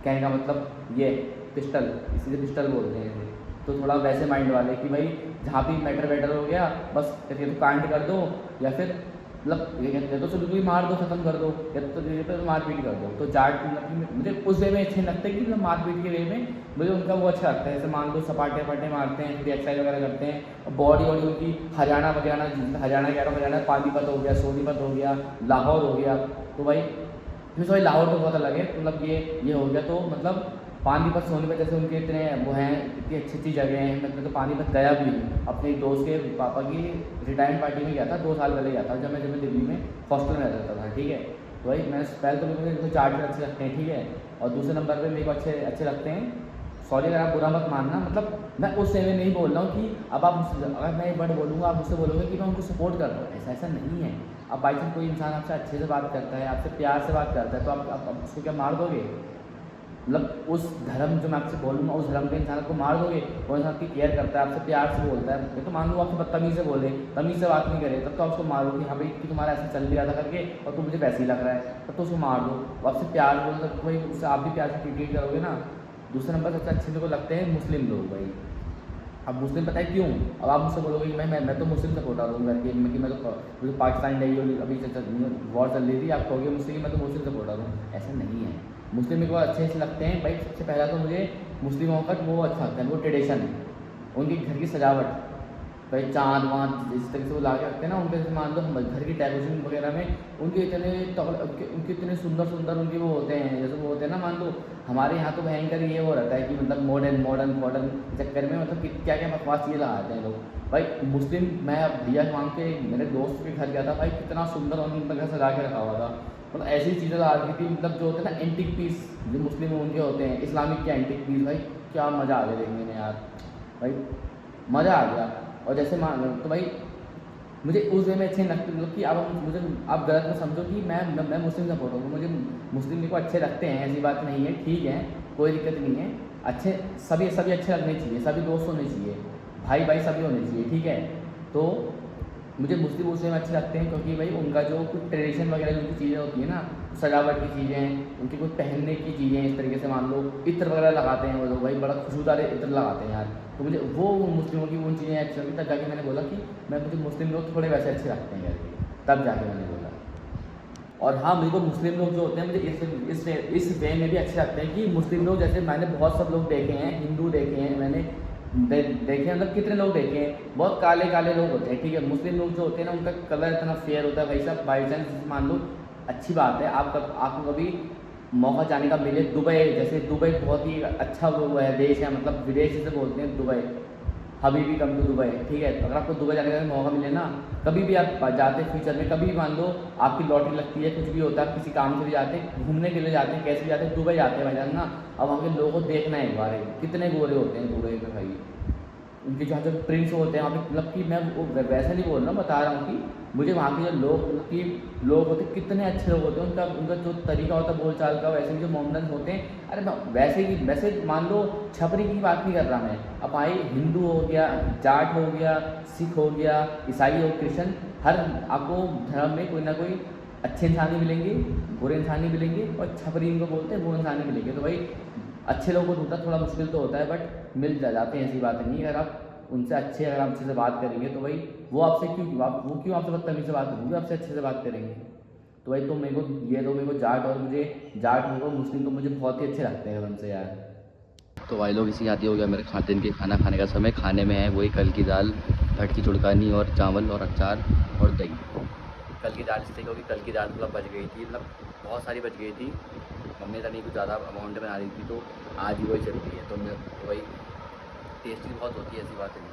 कहने का मतलब ये पिस्टल, इसीलिए पिस्टल बोलते हैं इसे। तो थोड़ा वैसे माइंड वाले कि भाई जहाँ भी मैटर हो गया बस करके तो कांड कर दो, या फिर मतलब ये कहते हैं तो बिल्कुल ही मार दो, खत्म कर दो, या तो मारपीट कर दो। तो जाट मुझे उस वे में अच्छे लगते हैं कि मतलब मारपीट के वे में मुझे उनका वो अच्छा लगता है। जैसे मान लो सपाटे मारते हैं, फिर एक्सरसाइज वगैरह करते हैं, और बॉडी उनकी हरियाणा कह रहा हूँ, हरियाणा पानीपत हो गया, सोनीपत हो गया, लाहौर हो गया। तो भाई भाई लाहौर तो बहुत अलग है, तो मतलब ये हो गया। तो मतलब पानीपत सोनीपत जैसे उनके इतने वो हैं, इतनी अच्छी जगह हैं। मतलब तो पानीपत गया भी अपने दोस्त के पापा की रिटायरमेंट पार्टी में गया था, 2 साल पहले गया था, जब मैं दिल्ली में हॉस्टल में रहता था, ठीक है। तो भाई मैंने पहले तो मेरे को चार्जर अच्छे लगते हैं, ठीक है, और दूसरे नंबर पे मेरे को अच्छे अच्छे लगते हैं। सॉरी अगर आप बुरा मत मानना, मतलब मैं उस वे में नहीं बोल रहा हूँ कि अब आप अगर मैं एक वर्ड बोलूँगा आप मुझसे बोलोगे कि मैं उनको सपोर्ट कर रहा हूँ, ऐसा ऐसा नहीं है। अब बाई चांस कोई इंसान आपसे अच्छे से बात करता है, आपसे प्यार से बात करता है, तो आप उसको क्या मार दोगे? मतलब उस धर्म जो मैं आपसे बोलूँगा उस धर्म के इंसान को मार दोगे? वो इंसान की केयर करता है, आपसे प्यार से बोलता है, ये तो मान लो आपसे बदतमीज़ से बोले, तमीज़ से बात नहीं करे, तब तो आप उसको मारो कि हाँ भाई कि तुम्हारा ऐसा चल भी रहा था करके और तुम मुझे वैसे ही लग रहा है, तब तो उसको मार दो। वो आपसे प्यार बोल तो भाई उससे आप भी प्यार से ट्रीट करोगे ना। दूसरे नंबर सबसे अच्छे मेरे को लगते हैं मुस्लिम लोग भाई। अब मुस्लिम पता है क्यों? अब आप मुझसे बोलोगे कि मैं तो मुस्लिम सपोर्टर हूँ करके, कि मैं तो मुझे पाकिस्तान नहीं अभी वॉर चल रही थी, आप कहोगे मुझसे कि मैं तो मुस्लिम सपोर्टर हूँ, ऐसा नहीं है। मुस्लिम मेरे को अच्छे से लगते हैं भाई। सबसे पहला तो मुझे मुस्लिमों का वो अच्छा लगता है, वो ट्रेडिशन है, उनकी घर की सजावट भाई, चाँद वाँद जिस तरीके से वो ला के रखते हैं ना, उनके जैसे मान लो हम घर की डेकोरेशन वगैरह में उनके इतने उनके इतने सुंदर सुंदर उनके वो होते हैं, जैसे वो होते हैं ना, मान लो हमारे यहाँ तो भयंकर ये हो रहता है कि मतलब मॉडर्न मॉडर्न मॉडर्न चक्कर में मतलब क्या क्या बकवास चीज़ें लगाते हैं लोग भाई। मुस्लिम मैं अब दिया मांग के मेरे दोस्त के घर गया था भाई, कितना सुंदर उनका घर सजा के रखा हुआ था, मतलब ऐसी चीज़ें लगा रखी थी, मतलब जो होते हैं ना एंटिक पीस, जो मुस्लिम उनके होते हैं इस्लामिक के एंटिक पीस, भाई क्या मज़ा आ गया देखने में यार, भाई मज़ा आ गया। और जैसे मान तो भाई मुझे उस वे में अच्छे लगते, मतलब कि अब मुझे आप गलत मत समझो कि मैं मुस्लिम सपोर्ट हूँ, मुझे मुस्लिम मेरे को अच्छे लगते हैं, ऐसी बात नहीं है, ठीक है, कोई दिक्कत नहीं है। अच्छे सभी सभी अच्छे लगने चाहिए, सभी दोस्त होने चाहिए, भाई भाई सभी होने चाहिए, ठीक है। तो मुझे मुस्लिम उस वे में अच्छे लगते हैं क्योंकि भाई उनका जो कुछ ट्रेडिशन वगैरह जो उनकी चीज़ें होती है ना, सजावट की चीज़ें, उनकी कुछ पहनने की चीज़ें, इस तरीके से मान लो इत्र वगैरह लगाते हैं वो लोग भाई, बड़ा खुशबूदार इत्र लगाते हैं यार, तो मुझे वो मुस्लिमों की उन चीज़ें अच्छी लगती, तब जाके मैंने बोला कि मुझे मुस्लिम लोग थोड़े वैसे अच्छे लगते हैं करके, तब जाके मैंने बोला। और हाँ, मेरे को मुस्लिम लोग जो होते हैं मुझे इस वे में भी अच्छे लगते हैं कि मुस्लिम लोग, जैसे मैंने बहुत सब लोग देखे हैं, हिंदू देखे हैं मैंने, देखे हैं, मतलब कितने लोग देखे हैं, बहुत काले काले लोग होते हैं, ठीक है। मुस्लिम लोग जो होते हैं ना उनका कलर इतना फेयर होता है भाई साहब, बाई चांस मान लो अच्छी बात है आपको कभी मौका जाने का मिले दुबई, जैसे दुबई बहुत ही अच्छा वो है देश है, मतलब विदेश जिसे बोलते हैं दुबई, हबीबी कम टू दुबई, ठीक है। तो अगर आपको दुबई जाने का मौका मिले ना, कभी भी आप जाते फ्यूचर में, कभी भी मान लो आपकी लॉटरी लगती है, कुछ भी होता है, किसी काम के लिए जाते हैं, घूमने के लिए जाते हैं, कैसे भी जाते हैं, दुबई जाते हैं भाई जान ना। अब वहाँ के लोगों को देखना है एक बार, कितने गोरे होते हैं दुबई में भाई, उनके जहाँ जो प्रिंट्स होते हैं वहाँ पे, मतलब कि मैं वो वैसा नहीं बोल रहा हूँ, बता रहा हूँ कि मुझे वहाँ के जो लोग, मतलब कि लोग होते हैं कितने अच्छे लोग होते हैं, उनका जो तरीका होता है बोलचाल का, वैसे भी जो मोमडन होते हैं, अरे वैसे मान लो छपरी की बात नहीं कर रहा मैं, अब भाई हिंदू हो गया, जाट हो गया, सिख हो गया, ईसाई हो, क्रिश्चन, हर आपको धर्म में कोई ना कोई अच्छे इंसान ही मिलेंगे, बुरे इंसान ही मिलेंगे, और छपरी इनको बोलते हैं वो इंसान ही मिलेंगे। तो भाई अच्छे लोगों को ढूंढना थोड़ा मुश्किल तो होता है, बट मिल जाते हैं, ऐसी बात नहीं। अगर आप उनसे अगर आप अच्छे से बात करेंगे तो भाई वो आपसे क्यों आपसे बदतमीज़ी से बात करेंगे, आपसे अच्छे से बात करेंगे। तो भाई तो मेरे को जाट और मुझे जाट मेरे को मुस्लिम तो मुझे बहुत ही अच्छे लगते हैं उनसे यार। तो भाई लोग इसी आती हो गया मेरे दिन के खाना खाने का समय। खाने में है वही कल की दाल, भटकी चुड़कानी और चावल और अचार और दही। कल की दाल इसलिए क्योंकि कल की दाल मतलब बच गई थी, मतलब बहुत सारी बच गई थी, मम्मी तनी कुछ ज़्यादा अमाउंट में बना रही थी, तो आज ही वही चल रही है। तो मैं वही टेस्टी बहुत होती है, ऐसी बात नहीं।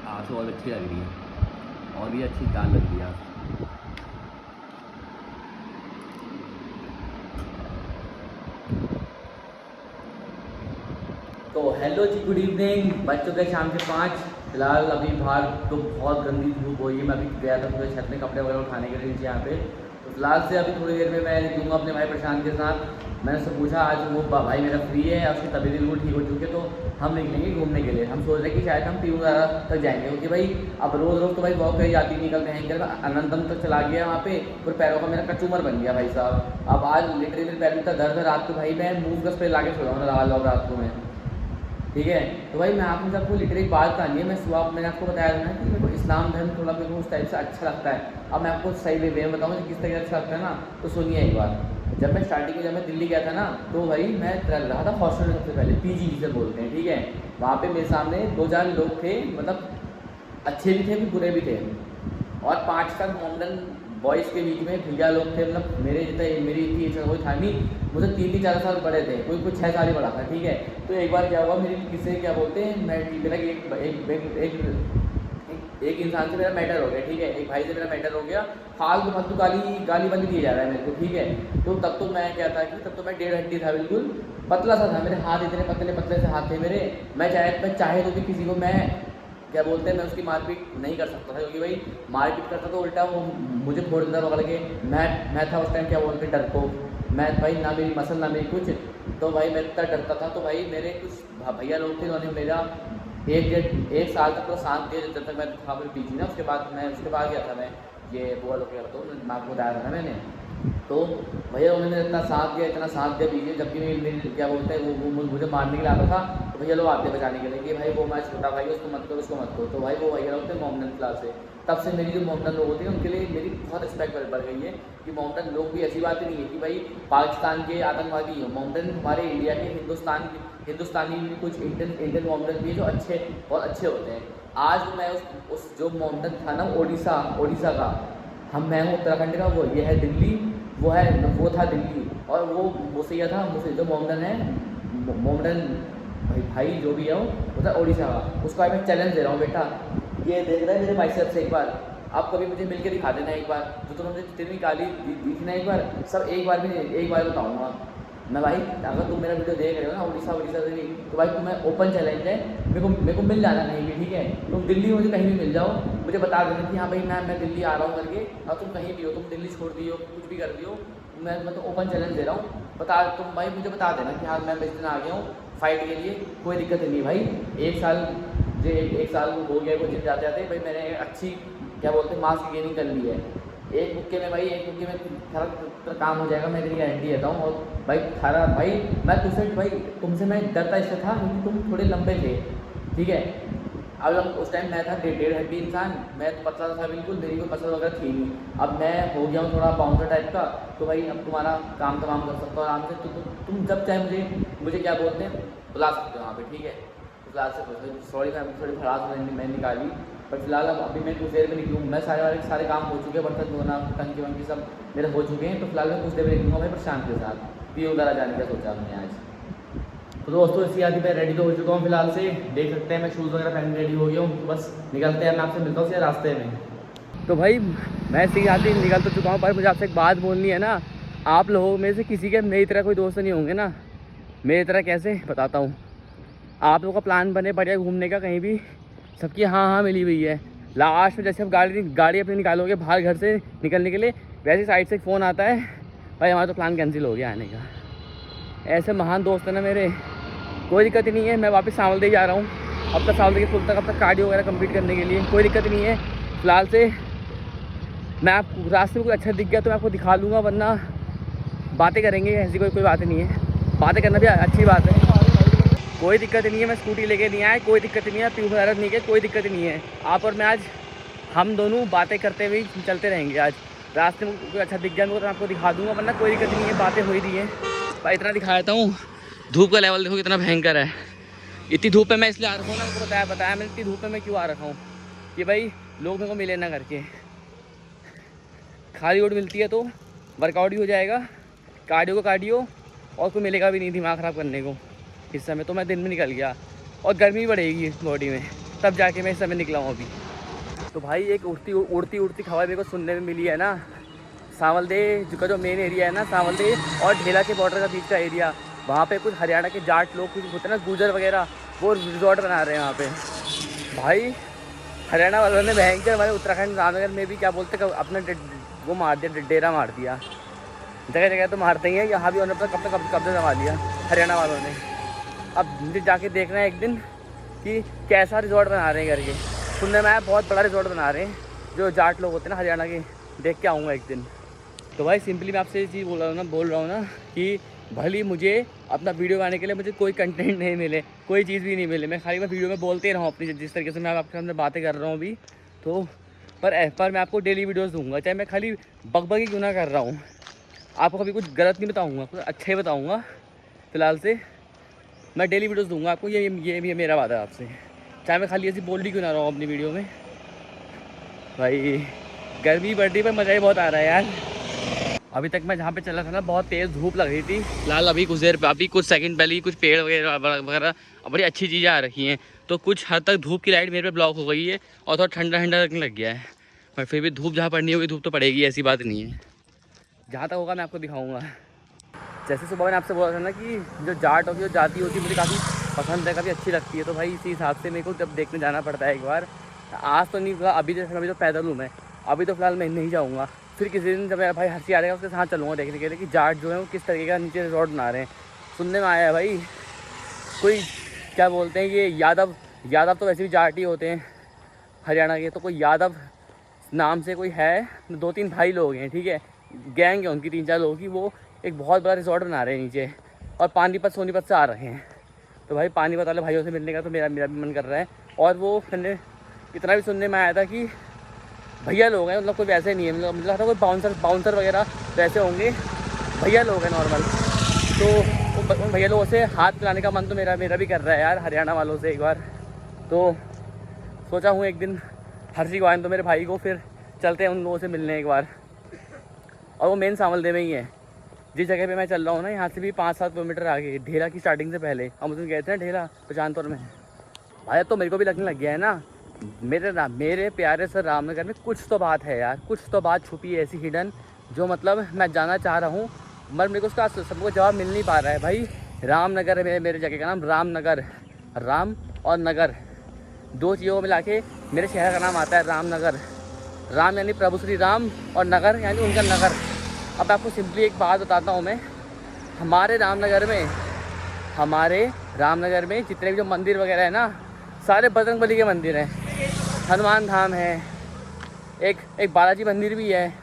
आज तो और अच्छी लग रही है, और भी अच्छी दाल लग रही है आज। तो हेलो जी, गुड इवनिंग। बज चुके शाम के 5। फिलहाल अभी बाहर तो बहुत गंदी धूप हो रही है। मैं अभी गया था पूरे छत में कपड़े वगैरह उठाने के लिए नीचे यहाँ पे। तो फिलहाल से अभी थोड़ी देर में मैं निकलूँगा अपने भाई प्रशांत के साथ। मैंने उससे पूछा आज वो भाई मेरा फ्री है, उसकी तबीयत बिल्कुल ठीक हो चुकी है, तो हम निकलेंगे घूमने के लिए। हम सोच रहे हैं कि शायद हम पीयू तक जाएंगे, क्योंकि भाई अब रोज़ रोज़ तो भाई वॉक कहीं जाती नहीं, कल कहीं अनंतम तक चला गया वहाँ पे, और पैरों का मेरा कचूमर बन गया भाई साहब। अब आज लिटरली मेरे पैर में इतना दर्द है, रात को भाई मैं मूव का स्प्रे ला के छोड़ा हूँ रात को मैं, ठीक है। तो भाई मैं आपको लिटरली एक बात कहानी है। मैंने आपको बताया था ना कि मेरे को इस्लाम धर्म थोड़ा मेरे को उस टाइप से अच्छा लगता है। अब मैं आपको सही वे में बताऊँ किस तरह अच्छा लगता है ना, तो सुनिए एक बार। जब मैं स्टार्टिंग में जब मैं दिल्ली गया था ना, तो भाई मैं रहा था हॉस्टल में, सबसे पहले पीजी जिसे बोलते हैं, ठीक है। वहाँ पे मेरे सामने 2-4 लोग थे, मतलब अच्छे भी थे भी बुरे भी थे, और 5 तक मॉडर्न बॉयज़ के बीच में भैया लोग थे, मतलब मेरे जितना मेरी इतनी एज का कोई था नहीं, मुझे 3-4 साल बड़े थे, कोई कोई 6 साल ही बड़ा था, ठीक है। तो एक बार क्या हुआ, मेरी किसी क्या बोलते हैं, मैं मेरा एक इंसान से मेरा मैटर हो गया, ठीक है, एक भाई से मेरा मैटर हो गया, फालतू गाली बंद दिए जा रहा है मेरे को, ठीक है। तो तब तो मैं क्या था कि तब तो मैं 1.5 हड्डी था, बिल्कुल पतला सा था, मेरे हाथ इतने पतले से हाथ थे मेरे, मैं चाहे तो भी किसी को मैं क्या बोलते हैं, मैं उसकी मारपीट नहीं कर सकता था, क्योंकि भाई मारपीट करता तो उल्टा वो मुझे फोड़ देता पकड़ के। मैं था उस टाइम क्या बोलते हैं डरपोक, मैं भाई ना मेरी मसल ना मेरी कुछ, तो भाई मैं इतना डरता था। तो भाई मेरे कुछ भैया लोग थे, उन्होंने मेरा एक साल तक पूरा साथ दिया, जब तक मैं था मेरी पीजी ना, उसके बाद गया था मैं ये बुआ लोग क्या करता हूँ, दिमाग को बताया था ना मैंने। तो भैया उन्होंने इतना साथ दिया पीछे, जबकि मेरी क्या बोलते हैं वो मुझे मारने के लिए आता था, तो भैया लोग आते बचाने के लिए कि भाई वो मैं छोटा भाई उसको मत करो, उसको मत करो। तो भाई वो भैया लोग थे मोहम्मदन क्लास से, तब से मेरी जो मोहम्मदन लोग होते हैं उनके लिए मेरी बहुत रिस्पेक्ट बढ़ गई है कि मोहम्मदन लोग भी ऐसी बात नहीं है कि भाई पाकिस्तान के आतंकवादी हो, मोहम्मदन हमारे इंडिया के हिंदुस्तानी भी कुछ इंडियन मोहम्मदन भी जो बहुत अच्छे होते हैं। आज मैं उस जो मोहम्मदन था ना उड़ीसा का, मैं हूँ उत्तराखंड का, वो ये है दिल्ली, वो था दिल्ली, और वो मुसैया था, जो मोहम्मदन है, मोहम्मदन भाई जो भी है वो था उड़ीसा का। उसको आज मैं चैलेंज दे रहा हूँ, बेटा ये देख रहा है मेरे बाइसेप्स से, एक बार आप कभी मुझे मिलके दिखा देना, एक बार जो तुमने जितनी गाली दी थी ना, एक बार सब एक बार बताऊँगा मैं। भाई अगर तुम मेरा वीडियो देख रहे हो ना उड़ीसा से भी, तो भाई तुम्हें ओपन चैलेंज है, मेरे को मिल जाना कहीं भी, ठीक है। तुम दिल्ली मुझे कहीं भी मिल जाओ, मुझे बता देना कि हाँ भाई मैं दिल्ली आ रहा हूँ करके, और तुम कहीं भी हो, तुम दिल्ली छोड़ दी हो, कुछ भी कर दी हो, मैं तो ओपन चैलेंज दे रहा हूँ, तुम भाई मुझे बता देना कि हाँ मैं इस दिन आ गया हूँ फाइट के लिए, कोई दिक्कत नहीं भाई। एक साल हो गया वो जिम जाते जाते, भाई मैंने अच्छी क्या बोलते हैं मास गेनिंग कर ली है, एक मुक्के में सारा काम हो जाएगा, मैं तेरी गारंटी देता हूँ। और भाई मैं तुमसे मैं डरता इससे था क्योंकि तुम थोड़े लंबे थे, ठीक है। अब उस टाइम मैं था 1.5 हड्डी इंसान, मैं तो पतला था बिल्कुल, मेरी कोई मसल वगैरह थी नहीं। अब मैं हो गया हूँ थोड़ा बाउंसर टाइप का, तो भाई अब तुम्हारा काम तमाम कर सकता हो आराम से, तुम जब चाहे मुझे क्या बोलते हैं बुला सकते हो वहाँ पे, ठीक है। तो क्लास से सॉरी मैं थोड़ी भड़ास मैंने निकाली, पर फिलहाल अब अभी मैं कुछ देर में निकलूँ, मैं सारे काम हो चुके हैं, बर्तन धोना टंकी वंकी सब मेरे हो चुके हैं, तो फिलहाल मैं कुछ देर में निकलूँगा भाई प्रशांत के साथ पीओ वगैरह जाने का सोचा हमने आज। तो दोस्तों इसी आदि मैं रेडी तो हो चुका हूँ फिलहाल से, देख सकते हैं मैं शूज़ वगैरह पहन रेडी हो गया हूँ, बस निकलते हैं, मैं आपसे मिलता हूँ रास्ते में। तो भाई मैं इसी आदि निकल तो चुका हूँ, पर मुझे आपसे एक बात बोलनी है ना, आप लोगों में से किसी के मेरी तरह कोई दोस्त नहीं होंगे ना, मेरी तरह कैसे बताता हूँ। आप लोगों का प्लान बने बढ़िया घूमने का कहीं भी, सबकी हाँ मिली हुई है, लास्ट में जैसे आप गाड़ी अपनी निकालोगे बाहर घर से निकलने के लिए, वैसे साइड से एक फ़ोन आता है, भाई हमारा तो प्लान कैंसिल हो गया आने का। ऐसे महान दोस्त है ना मेरे, कोई दिक्कत ही नहीं है, मैं वापस सावलदेही जा रहा हूँ, अब तक सावलदेही के पुल तक अब तक कार्डियो वगैरह कंप्लीट करने के लिए, कोई दिक्कत नहीं है। फिलहाल से मैं आप रास्ते में कोई अच्छा दिख गया तो मैं आपको दिखा लूँगा, वरना बातें करेंगे, ऐसी कोई बात नहीं है, बातें करना भी अच्छी बात है, कोई दिक्कत नहीं है। मैं स्कूटी लेके नहीं आया, कोई दिक्कत नहीं है, ट्यूब वगैरह नहीं है, कोई दिक्कत नहीं है। आप और मैं आज हम दोनों बातें करते हुए चलते रहेंगे, आज रास्ते में कोई अच्छा दिख गया मेरे को तो मैं आपको दिखा दूँगा, वरना कोई दिक्कत नहीं है, बातें हो ही रही है। भाई इतना दिखा देता हूँ, धूप का लेवल देखो कितना भयंकर है, इतनी धूप में मैं इसलिए आ रखा हूँ ना, आपको बताया मैंने इतनी धूप में मैं क्यों आ रखा हूँ कि भाई लोग मेरे को मिले ना करके, खाली रोड मिलती है तो वर्कआउट भी हो जाएगा, कार्डियो और कोई मिलेगा भी नहीं दिमाग ख़राब करने को। इस समय तो मैं दिन में निकल गया, और गर्मी बढ़ेगी बॉडी में, तब जाके मैं इस समय निकला हूँ अभी। तो भाई एक उड़ती खबर मेरे को सुनने में मिली है ना, सावलदेही का जो मेन एरिया है ना, सावलदेही और ढेला के बॉर्डर का बीच का एरिया, वहाँ पे कुछ हरियाणा के जाट लोग कुछ होते हैं ना, गुजर वगैरह, वो रिजॉर्ट बना रहे हैं वहाँ पे। भाई हरियाणा वालों ने भयंकर हमारे उत्तराखंड रामनगर में भी क्या बोलते हैं अपना वो मार दिया, डेरा मार दिया, जगह तो मारते ही हैं, यहाँ भी उन्होंने अपना कब्जा जमा लिया हरियाणा वालों ने। अब मुझे जाके देखना है एक दिन कि कैसा रिजॉर्ट बना रहे हैं करके, सुनने में आया बहुत बड़ा रिजॉर्ट बना रहे हैं जो जाट लोग होते हैं ना हरियाणा के, देख के आऊँगा एक दिन। तो भाई सिंपली मैं आपसे ये चीज़ बोल रहा हूँ ना कि भले मुझे अपना वीडियो बनाने के लिए मुझे कोई कंटेंट नहीं मिले, कोई चीज़ भी नहीं मिले, मैं खाली मैं वीडियो में बोलते ही रहूँ अपनी, जिस तरीके से मैं आपके सामने बातें कर रहा हूँ अभी, तो पर मैं आपको डेली वीडियोस दूंगा, चाहे मैं खाली बकबकी क्यों ना कर रहा हूँ, आपको कभी कुछ गलत नहीं बताऊँगा, कुछ अच्छे बताऊँगा। फिलहाल से मैं डेली वीडियोस दूंगा आपको, ये मेरा वादा है आपसे, चाहे मैं खाली ऐसी बोल भी क्यों ना रहा हूँ अपनी वीडियो में। भाई गर्मी बढ़ रही पर मज़ा ही बहुत आ रहा है यार। अभी तक मैं जहाँ पे चला था ना बहुत तेज़ धूप लग रही थी। फिलहाल अभी कुछ देर अभी कुछ सेकंड पहले ही कुछ पेड़ वगैरह वगैरह बड़ी अच्छी चीज़ें आ रखी हैं, तो कुछ हद तक धूप की लाइट मेरे पे ब्लॉक हो गई है और थोड़ा ठंडा ठंडा लगने लग गया है। पर फिर भी धूप जहाँ पड़नी होगी धूप तो पड़ेगी, ऐसी बात नहीं है। जहाँ तक होगा मैं आपको दिखाऊँगा। जैसे सुबह मैंने आपसे बोला था ना कि जो जाट होगी, जो जाति होती है मुझे काफ़ी पसंद है, काफ़ी अच्छी लगती है, तो भाई इसी हिसाब से मेरे को जब देखने जाना पड़ता है एक बार। आज तो नहीं हुआ, अभी तो पैदल हूँ मैं, अभी तो फिलहाल मैं नहीं जाऊँगा। फिर किसी दिन जब मेरा भाई हर्षी आ रहेगा उसके साथ चलूँगा देखने के लिए कि जाट जो है वो किस तरीके का नीचे रिजॉर्ट बना रहे हैं। सुनने में आया है भाई कोई क्या बोलते हैं ये यादव तो वैसे भी जाट ही होते हैं हरियाणा के, तो कोई यादव नाम से कोई है, 2-3 भाई लोग हैं, ठीक है, गैंग है उनकी 3-4 लोगों की, वो एक बहुत बड़ा रिजॉर्ट बना रहे हैं नीचे और पानीपत सोनीपत से आ रहे हैं। तो भाई पानीपत वाले भाइयों से मिलने का तो मेरा भी मन कर रहा है। और वो मैंने इतना भी सुनने में आया था कि भैया लोग हैं, मतलब कोई वैसे नहीं है, मतलब था कोई बाउंसर वगैरह वैसे होंगे, भैया लोग हैं नॉर्मल। तो उन भैया लोगों से हाथ मिलाने का मन तो मेरा भी कर रहा है यार, हरियाणा वालों से एक बार। तो सोचा हूँ एक दिन हर्षी को आए तो मेरे भाई को फिर चलते हैं उन लोगों से मिलने एक बार। और वो मेन सावलदे में ही है जिस जगह पे मैं चल रहा हूँ ना, यहाँ से भी 5-7 किलोमीटर आगे ढेला की स्टार्टिंग से पहले हम उसमें गए थे ना ढेला पचानपुर में। भाई तो मेरे को भी लगने लग गया है ना, मेरे प्यारे सर रामनगर में कुछ तो बात है यार, कुछ तो बात छुपी है ऐसी हिडन, जो मतलब मैं जानना चाह रहा हूँ मगर मेरे को उसका सबको जवाब मिल नहीं पा रहा है। भाई रामनगर है मेरे जगह का नाम, रामनगर, राम और नगर, 2 चीज़ों को मिला के मेरे शहर का नाम आता है रामनगर। राम यानी प्रभु श्री राम और नगर यानी उनका नगर। अब आपको सिंपली एक बात बताता हूँ मैं, हमारे रामनगर में जितने भी जो मंदिर वगैरह है ना, सारे बजरंगबली के मंदिर हैं, हनुमान धाम है, एक बालाजी मंदिर भी है,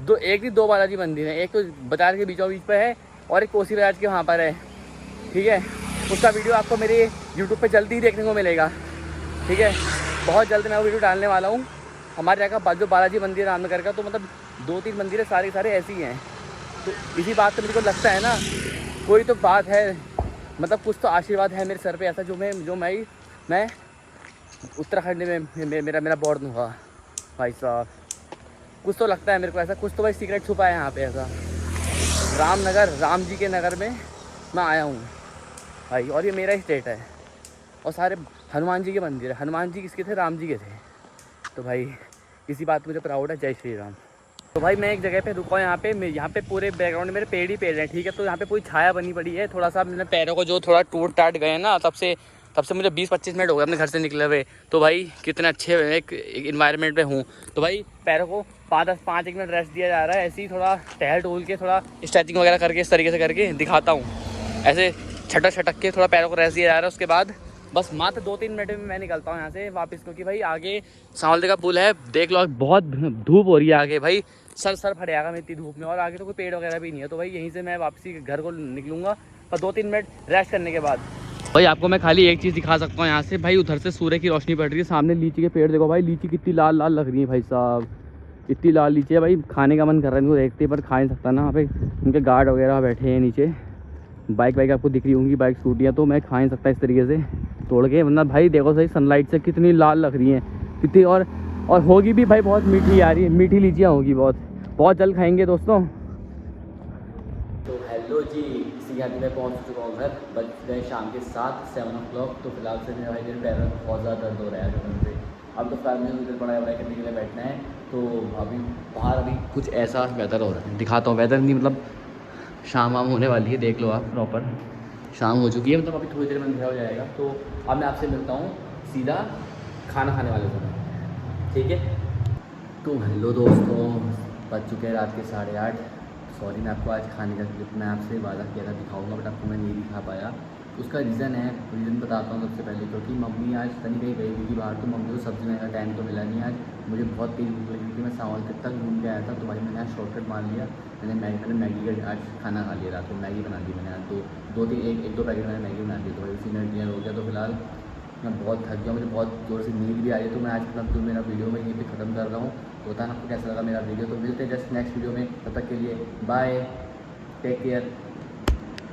2 बालाजी मंदिर हैं, एक तो बाजार के बीचों बीच पे है और एक कोसी बाजार के वहाँ पर है, ठीक है। उसका वीडियो आपको मेरे यूट्यूब पे जल्दी ही देखने को मिलेगा, ठीक है, बहुत जल्द मैं वो वीडियो डालने वाला हूँ। हमारे यहाँ का जो बालाजी मंदिर रामनगर का, तो मतलब 2-3 मंदिर है, सारे ऐसे ही हैं। तो इसी बात से मेरे को लगता है ना कोई तो बात है, मतलब कुछ तो आशीर्वाद है मेरे सर पे ऐसा, जो मैं उत्तराखंड में मेरा बॉर्न हुआ भाई साहब। कुछ तो लगता है मेरे को ऐसा, कुछ तो भाई सीक्रेट छुपा है यहाँ पे ऐसा। रामनगर, राम जी के नगर में मैं आया हूँ भाई, और ये मेरा ही स्टेट है और सारे हनुमान जी के मंदिर है। हनुमान जी किसके थे? राम जी के थे। तो भाई इसी बात मुझे प्राउड है, जय श्री राम। तो भाई मैं एक जगह पे रुका हूँ, यहाँ पे पूरे बैकग्राउंड में मेरे पेड़ ही पेड़ हैं, ठीक है। तो यहाँ पे पूरी छाया बनी पड़ी है, थोड़ा सा मैंने पैरों को जो थोड़ा टूट टाट गए ना, तब से मुझे 20-25 मिनट हो गए अपने घर से निकले हुए। तो भाई कितने अच्छे एक इन्वायरमेंट पे हूँ। तो भाई पैरों को 5-1 मिनट रेस्ट दिया जा रहा है, ऐसे ही थोड़ा टहल टूल के, थोड़ा स्ट्रेचिंग वगैरह करके इस तरीके से करके दिखाता हूँ। ऐसे छटक के थोड़ा पैरों को रेस्ट दिया जा रहा है। उसके बाद बस मात्र 2-3 मिनट में मैं निकलता हूँ यहाँ से वापस, क्योंकि भाई आगे सांवलदे का पुल है, देख लो बहुत धूप हो रही है आगे, भाई सर फट जाएगा मैं इतनी धूप में, और आगे तो कोई पेड़ वगैरह भी नहीं है। तो भाई यहीं से मैं वापसी घर को निकलूँगा पर 2-3 मिनट रेस्ट करने के बाद। भाई आपको मैं खाली एक चीज़ दिखा सकता हूँ यहाँ से, भाई उधर से सूर्य की रोशनी पड़ रही है, सामने लीची के पेड़ देखो भाई, लीची कितनी लाल लाल लग रही है भाई साहब, इतनी लाल लीची है भाई, खाने का मन कर रहा है इनको देखते, पर खा नहीं सकता ना। भाई उनके गार्ड वगैरह बैठे हैं नीचे, बाइक आपको दिख रही होंगी, बाइक स्कूटियाँ, तो मैं खा नहीं सकता इस तरीके से तोड़ के, वरना भाई देखो सही सनलाइट से कितनी लाल लग रही हैं कितनी, और होगी भी भाई बहुत मीठी आ रही है, मीठी लीचियाँ होगी बहुत जल्द खाएंगे दोस्तों। तो हेलो जी, इसी घाटी में पहुंच चुका हूँ घर, बज गए शाम के 7 o'clock। तो फिलहाल से मेरे भाई मेरे पैर में बहुत ज़्यादा दर्द हो रहा है कसम से। अब तो फिलहाल मुझे इधर पढ़ाई करने के लिए बैठना है। तो अभी बाहर कुछ ऐसा वेदर हो रहा है, दिखाता हूँ। वेदर नहीं मतलब शाम होने वाली है, देख लो आप, प्रॉपर शाम हो चुकी है, मतलब अभी थोड़ी देर में अंधेरा हो जाएगा। तो अब मैं आपसे मिलता हूँ सीधा खाना खाने वाले समय, ठीक है। तो हेलो दोस्तों, बज चुके हैं रात के 8:30। सॉरी, मैं आपको आज खाने का क्लिप मैं आपसे वादा किया था दिखाऊंगा, बट आपको मैं नहीं दिखा पाया। उसका रीज़न बताता हूँ सबसे पहले, क्योंकि मम्मी आज तनी कहीं गई हुई थी बाहर, तो मम्मी को सब्ज़ी लेने का टाइम तो मिला नहीं आज। मुझे बहुत तेज़ भूख लगी थी, मैं सांवलदे तक घूम के आया था, तो भाई मैंने आज शॉर्टकट मार लिया। मैंने मैगी का आज खाना खा लिया, रात को मैगी बना दी मैंने आज, 2-3 पैकेट मैंने मैगी बना दी। तो भाई उसी में डिनर हो गया। तो फिलहाल मैं बहुत थक गया, मुझे बहुत ज़ोर से नींद भी आ रही है। तो मैं आज अपना मेरा वीडियो में यहीं पे ख़त्म कर रहा हूँ। तो बताना आपको कैसा लगा मेरा वीडियो। तो मिलते हैं जस्ट नेक्स्ट वीडियो में, तब तक के लिए बाय, टेक केयर।